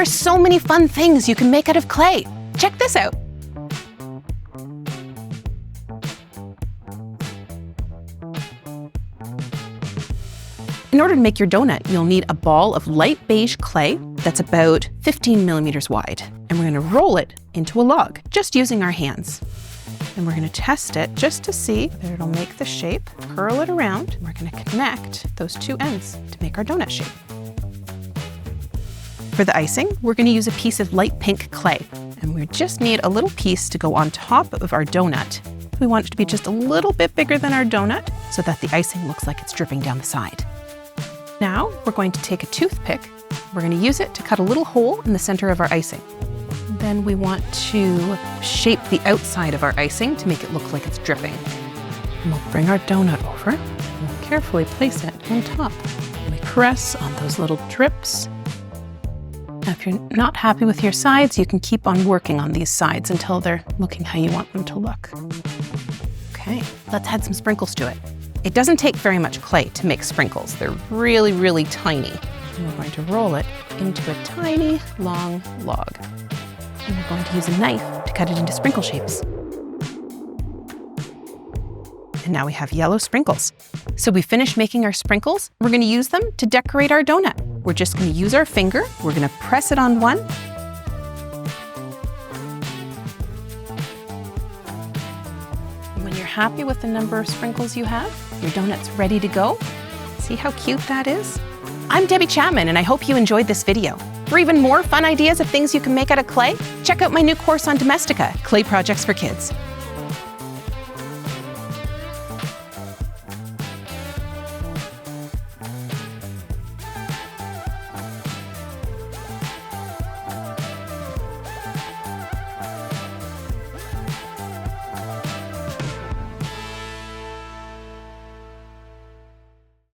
are so many fun things you can make out of clay. Check this out. In order to make your donut, you'll need a ball of light beige clay that's about 15 millimeters wide. And we're gonna roll it into a log, just using our hands. And we're gonna test it just to see that it'll make the shape, curl it around, and we're gonna connect those two ends to make our donut shape. For the icing, we're gonna use a piece of light pink clay. And we just need a little piece to go on top of our donut. We want it to be just a little bit bigger than our donut so that the icing looks like it's dripping down the side. Now, we're going to take a toothpick. We're going to use it to cut a little hole in the center of our icing. Then we want to shape the outside of our icing to make it look like it's dripping. And we'll bring our donut over and we'll carefully place it on top. And we press on those little drips. Now, if you're not happy with your sides, you can keep on working on these sides until they're looking how you want them to look. Okay, let's add some sprinkles to it. It doesn't take very much clay to make sprinkles. They're really, really tiny. And we're going to roll it into a tiny, long log. And we're going to use a knife to cut it into sprinkle shapes. And now we have yellow sprinkles. So we finished making our sprinkles. We're going to use them to decorate our donut. We're just going to use our finger. We're going to press it on one. When you're happy with the number of sprinkles you have, your donut's ready to go. See how cute that is? I'm Debbie Chapman, and I hope you enjoyed this video. For even more fun ideas of things you can make out of clay, check out my new course on Domestika, Clay Projects for Kids.